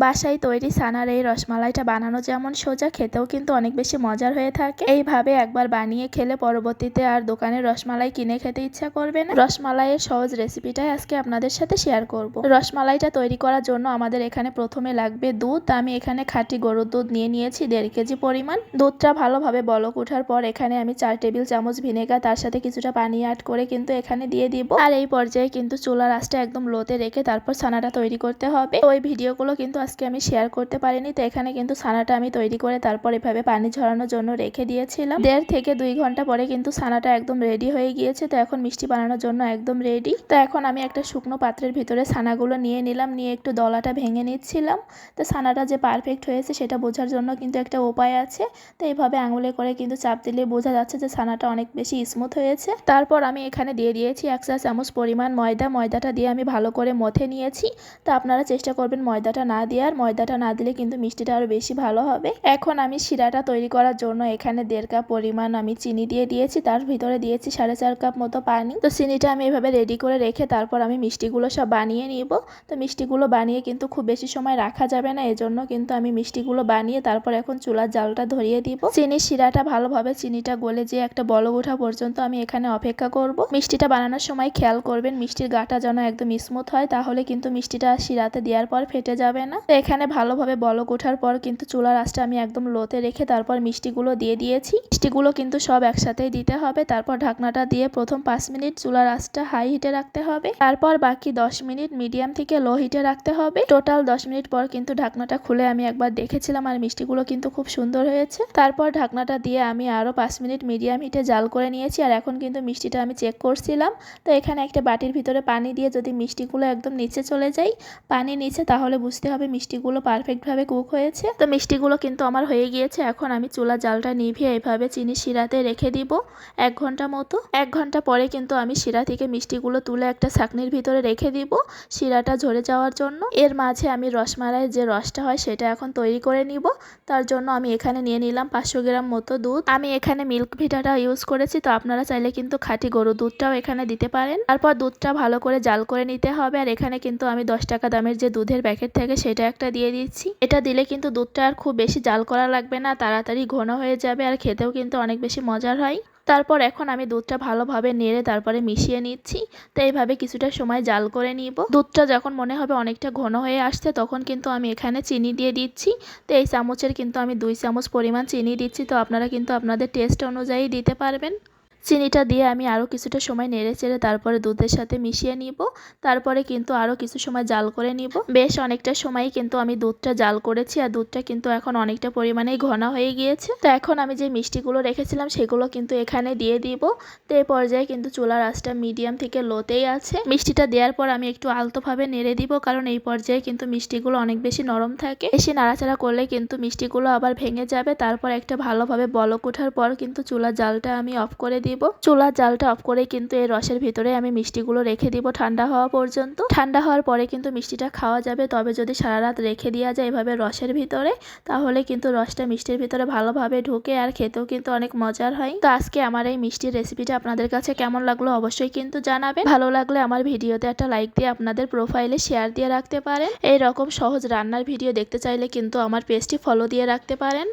বাসায় তৈরি ছানার এই রসমালাইটা বানানো যেমন সোজা, খেতেও কিন্তু অনেক বেশি মজার হয়ে থাকে। এইভাবে একবার বানিয়ে খেলে পরবর্তীতে আর দোকানের রসমালাই কিনে খেতে ইচ্ছা করবে না। রসমালাইয়ের সহজ রেসিপিটাই আজকে আপনাদের সাথে শেয়ার করব। রসমালাইটা তৈরি করার জন্য আমাদের এখানে প্রথমে লাগবে দুধ। আমি এখানে খাঁটি গরুর দুধ নিয়েছি 1.5 কেজি পরিমাণ। দুধটা ভালোভাবে বলক ওঠার পর এখানে আমি 4 টেবিল চামচ ভিনেগার, তার সাথে কিছুটা পানি অ্যাড করে কিন্তু এখানে দিয়ে দিব। আর এই পর্যায়ে কিন্তু চুলার আঁচটা একদম লোতে রেখে তারপর ছানাটা তৈরি করতে হবে। ওই ভিডিওগুলো কিন্তু আজকে আমি শেয়ার করতে পারিনি। তো এখানে কিন্তু ছানাটা আমি তৈরি করে তারপর এভাবে পানি ঝরানোর জন্য রেখে দিয়েছিলাম। 1.5 থেকে 2 ঘন্টা পরে কিন্তু ছানাটা একদম রেডি হয়ে গিয়েছে। তো এখন মিষ্টি বানানোর জন্য একদম রেডি। তো এখন আমি একটা শুকনো পাত্রের ভিতরে ছানাগুলো নিয়ে নিলাম, নিয়ে একটু দলাটা ভেঙে নিচ্ছিলাম। তো ছানাটা যে পারফেক্ট হয়েছে সেটা বোঝার জন্য কিন্তু একটা উপায় আছে। তো এইভাবে আঙুলে করে কিন্তু চাপ দিলে বোঝা যাচ্ছে যে ছানাটা অনেক বেশি স্মুথ হয়েছে। তারপর আমি এখানে দিয়ে দিয়েছি 1 চা চামচ পরিমাণ ময়দা। ময়দাটা দিয়ে আমি ভালো করে মথে নিয়েছি। তো আপনারা চেষ্টা করবেন ময়দাটা না দেওয়ার। ময়দাটা না দিলে কিন্তু মিষ্টিটা আরো বেশি ভালো হবে। এখন আমি শিরাটা তৈরি করার জন্য এখানে 1.5 কাপ পরিমাণ আমি চিনি দিয়ে দিয়েছি। তার ভিতরে দিয়েছি 4.5 কাপ মতো পানি। তো চিনিটা আমি এভাবে রেডি করে রেখে তারপর আমি মিষ্টিগুলো সব বানিয়ে নিব। তো মিষ্টিগুলো বানিয়ে কিন্তু খুব বেশি সময় রাখা যাবে না, এজন্য কিন্তু আমি মিষ্টিগুলো বানিয়ে তারপর এখন চুলার জালটা ধরিয়ে দিব। চিনির শিরাটা ভালোভাবে চিনিটা গলে যে একটা বলক ওঠা পর্যন্ত আমি এখানে অপেক্ষা করব। মিষ্টিটা বানানোর সময় খেয়াল করবেন মিষ্টির গাটা যেন একদম স্মুথ হয়, তাহলে কিন্তু মিষ্টিটা শিরাতে দেওয়ার পর ফেটে যাবে না। তো এখানে ভালোভাবে বলক ওঠার পর কিন্তু চুলার আঁচটা আমি একদম লোতে রেখে তারপর মিষ্টিগুলো দিয়ে দিয়েছি। মিষ্টিগুলো কিন্তু সব একসাথেই দিতে হবে। তারপর ঢাকনাটা দিয়ে প্রথম 5 মিনিট চুলার আঁচটা হাই হিটে রাখতে হবে। তারপর বাকি 10 মিনিট মিডিয়াম থেকে লো হিটে রাখতে হবে। টোটাল 10 মিনিট পর কিন্তু ঢাকনাটা খুলে আমি একবার দেখেছিলাম আর মিষ্টিগুলো কিন্তু খুব সুন্দর হয়েছে। তারপর ঢাকনাটা দিয়ে আমি আরো 5 মিনিট মিডিয়াম হিটে জাল করে নিয়েছি। আর এখন কিন্তু মিষ্টিটা আমি চেক করছিলাম। তো এখানে একটা বাটির ভিতরে পানি দিয়ে যদি মিষ্টিগুলো একদম নিচে চলে যায়, পানি নিচে, তাহলে বুঝতে হবে মিষ্টিগুলো পারফেক্টভাবে কুক হয়েছে। তো মিষ্টিগুলো কিন্তু আমার হয়ে গিয়েছে। এখন আমি চুলা জালটা নিভিয়ে এইভাবে চিনি শিরাতে রেখে দিব 1 ঘন্টা মতো। 1 ঘন্টা পরে কিন্তু আমি শিরা থেকে মিষ্টিগুলো তুলে একটা ছাঁকনির ভিতরে রেখে দিব শিরাটা ঝরে যাওয়ার জন্য। এর মাঝে আমি রসমালাইয়ের যে রসটা হয় সেটা এখন তৈরি করে নিব। তার জন্য আমি এখানে নিয়ে নিলাম 500 গ্রাম মতো দুধ। আমি এখানে মিল্ক ভিটাটা ইউজ করেছি। তো আপনারা চাইলে কিন্তু খাঁটি গরুর দুধটাও এখানে দিতে পারেন। তারপর দুধটা ভালো করে জাল করে নিতে হবে। আর এখানে কিন্তু আমি 10 টাকা দামের যে দুধের প্যাকেট থাকে সেটা একটা দিয়ে দিচ্ছি। এটা দিলে কিন্তু দুধটা আর খুব বেশি জাল করা লাগবে না, তাড়াতাড়ি ঘন হয়ে যাবে আর খেতেও কিন্তু অনেক বেশি মজার হয়। তারপর এখন আমি দুধটা ভালোভাবে নেড়ে তারপরে মিশিয়ে নিচ্ছি। তো এইভাবে কিছুটা সময় জাল করে নিব। দুধটা যখন মনে হবে অনেকটা ঘন হয়ে আসছে তখন কিন্তু আমি এখানে চিনি দিয়ে দিচ্ছি। তো এই চামচের কিন্তু আমি 2 চামচ পরিমাণ চিনি দিচ্ছি। তো আপনারা কিন্তু আপনাদের টেস্ট অনুযায়ী দিতে পারবেন। চিনিটা দিয়ে আমি আরও কিছুটা সময় নেড়ে চেড়ে তারপরে দুধের সাথে মিশিয়ে নিব। তারপরে কিন্তু আরও কিছু সময় জাল করে নিব। বেশ অনেকটা সময় কিন্তু আমি দুধটা জাল করেছি আর দুধটা কিন্তু এখন অনেকটা পরিমাণেই ঘন হয়ে গিয়েছে। তো এখন আমি যে মিষ্টিগুলো রেখেছিলাম সেগুলো কিন্তু এখানে দিয়ে দিব। তো এই পর্যায়ে কিন্তু চুলার আঁচটা মিডিয়াম থেকে লোতেই আছে। মিষ্টিটা দেওয়ার পর আমি একটু আলতোভাবে নেড়ে দিব, কারণ এই পর্যায়ে কিন্তু মিষ্টিগুলো অনেক বেশি নরম থাকে। বেশি নাড়াচাড়া করলে কিন্তু মিষ্টিগুলো আবার ভেঙে যাবে। তারপর একটা ভালোভাবে বলক ওঠার পর কিন্তু চুলার জালটা আমি অফ করে দিব। চুলার জালটা অফ করে কিন্তু এই রসের ভিতরে আমি মিষ্টিগুলো রেখে দিব ঠান্ডা হওয়া পর্যন্ত। ঠান্ডা হওয়ার পরে কিন্তু মিষ্টিটা খাওয়া যাবে। তবে যদি সারা রাত রেখে দেওয়া যায় এভাবে রসের ভিতরে, তাহলে কিন্তু রসটা মিষ্টির ভিতরে ভালোভাবে ঢুকে আর খেতেও কিন্তু অনেক মজার হয়। তো আজকে আমার এই মিষ্টির রেসিপিটা আপনাদের কাছে কেমন লাগলো অবশ্যই কিন্তু জানাবেন। ভালো লাগলে আমার ভিডিওতে একটা লাইক দিয়ে আপনাদের প্রোফাইলে শেয়ার দিয়ে রাখতে পারেন। এই রকম সহজ রান্নার ভিডিও দেখতে চাইলে কিন্তু আমার পেজটি ফলো দিয়ে রাখতে পারেন।